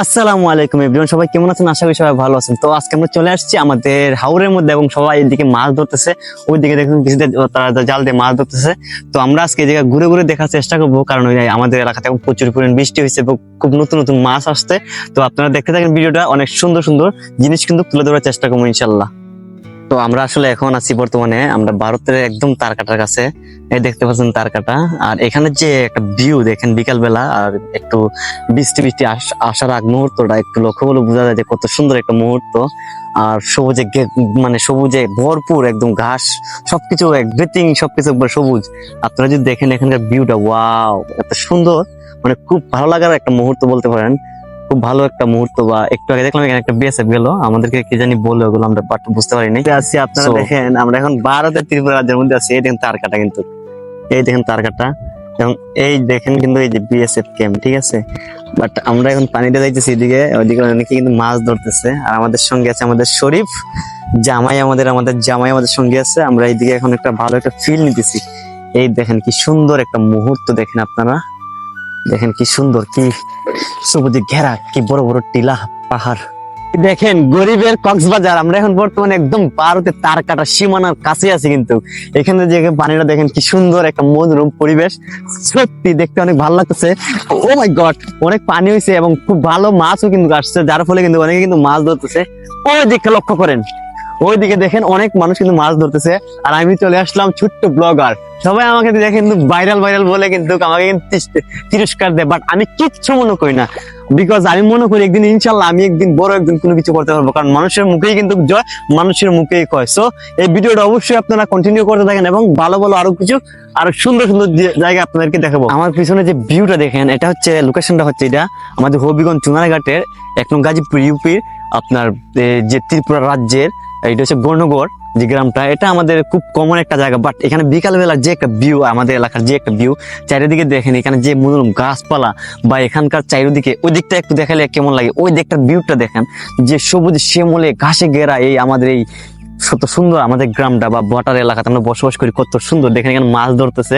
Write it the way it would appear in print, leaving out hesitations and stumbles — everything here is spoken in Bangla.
আসসালামু আলাইকুম এভরিওয়ান, সবাই কেমন আছেন? আশা করি সবাই ভালো আছেন। তো আজকে আমরা চলে আসছি আমাদের হাওরের মধ্যে এবং সবাই এদিকে মাছ ধরতেছে, ওইদিকে দেখুন কিছুদের তারা জাল দিয়ে মাছ ধরতেছে। তো আমরা আজকে এই জায়গায় ঘুরে ঘুরে দেখার চেষ্টা করবো, কারণ ওই আমাদের এলাকাতে এখন প্রচুর পরিমাণ বৃষ্টি হয়েছে এবং খুব নতুন নতুন মাছ আসছে। তো আপনারা দেখতে থাকেন ভিডিওটা, অনেক সুন্দর সুন্দর জিনিস কিন্তু তুলে ধরার চেষ্টা করবো ইনশাল্লাহ। তো আমরা আসলে এখন আছি বর্তমানে আমরা ভারতের একদম তারকাটার কাছে। এই দেখতে পাচ্ছেন তারকাটা, আর এখানে যে একটা ভিউ দেখেন বিকাল বেলা, আর একটু বৃষ্টি বৃষ্টি আসার আগ মুহূর্তটা একটু লক্ষ্য করলে বোঝা যায় যে কত সুন্দর একটা মুহূর্ত। আর সবুজে মানে সবুজে ভরপুর, একদম ঘাস সবকিছু এভরিথিং সবকিছু একবার সবুজ। আপনারা যদি দেখেন এখানকার ভিউটা, ওয়াও এত সুন্দর, মানে খুব ভালো লাগার একটা মুহূর্ত বলতে পারেন। খুব ভালো একটা মুহূর্ত। বা একটু আগে দেখলাম এখানে একটা বিএসএফ গেল, আমাদেরকে কি জানি বললো, ওগুলো আমরা বুঝতে পারিনি। আছি আপনারা দেখেন, আমরা এখন ভারতের ত্রিপুরা রাজ্যের মধ্যে আছি। এই দেখেন তারকাটা, কিন্তু এই দেখেন তারকাটা, এবং এই দেখেন কিন্তু এই যে বিএসএফ ক্যাম্প, ঠিক আছে। বাট আমরা এখন পানিতে যাইতেছি এদিকে, ওইদিকে অনেকে কিন্তু মাছ ধরতেছে। আর আমাদের সঙ্গে আছে আমাদের শরীফ জামাই, আমাদের জামাই আমাদের সঙ্গে আছে। আমরা এইদিকে এখন একটা ভালো একটা ফিল নিতেছি। এই দেখেন কি সুন্দর একটা মুহূর্ত, দেখেন আপনারা, দেখেন কি সুন্দর, কি সবুজে ঘেরা, কি বড় বড় টিলা পাহাড়। দেখেন গরিবের কক্সবাজার, আমরা এখন বর্তমানে একদম ভারতের তারকাটা সীমানার কাছে আছি। কিন্তু এখানে যে পানিটা দেখেন কি সুন্দর একটা মনোরম পরিবেশ, সত্যি দেখতে অনেক ভালো লাগতেছে। ও মাই গড, অনেক পানি হয়েছে এবং খুব ভালো মাছও কিন্তু আসছে, যার ফলে কিন্তু অনেকে কিন্তু মাছ ধরতেছে। ওই দিকটা লক্ষ্য করেন, ওইদিকে দেখেন অনেক মানুষ কিন্তু মাছ ধরতেছে। আর আমি চলে আসলাম ছোট্ট ব্লগার, সবাই আমাকে দেখে কিন্তু ভাইরাল ভাইরাল বলে কিন্তু আমাকে কিন্তু তিরস্কার দেয়। বাট আমি কিচ্ছু মনে করি না, বিকজ আমি মনে করি একদিন ইনশাল্লাহ আমি একদিন বড় একদিন কোনো কিছু করতে পারবো, কারণ মানুষের মুখেই কিন্তু জয়, মানুষের মুখেই কয়। সো এই ভিডিওটা অবশ্যই আপনারা কন্টিনিউ করতে থাকেন এবং ভালো ভালো আরো কিছু আরো সুন্দর সুন্দর জায়গা আপনাদেরকে দেখাবো। আমার পিছনে যে ভিউটা দেখেন, এটা হচ্ছে লোকেশনটা হচ্ছে এটা আমাদের হবিগঞ্জ চুনারঘাটের 1 নং গাজীপুর ইউপির আপনার যে ত্রিপুরা রাজ্যের, এটা হচ্ছে বর্ণগড় যে গ্রামটা, এটা আমাদের খুব কমন একটা জায়গা। বাট এখানে বিকাল বেলার যে একটা ভিউ, আমাদের এলাকার যে একটা ভিউ, চারিদিকে দেখেন এখানে যে মনোরম গাছপালা, বা এখানকার চারিদিকে ওই দিকটা একটু দেখালে কেমন লাগে, ওই দিকটার ভিউটা দেখেন, যে সবুজ শ্যামলে ঘাসে ঘেরা এই আমাদের এই কত সুন্দর আমাদের গ্রামটা বা বটার এলাকাতে আমরা বসবাস করি, কত সুন্দর। দেখেন এখানে মাছ ধরতেছে,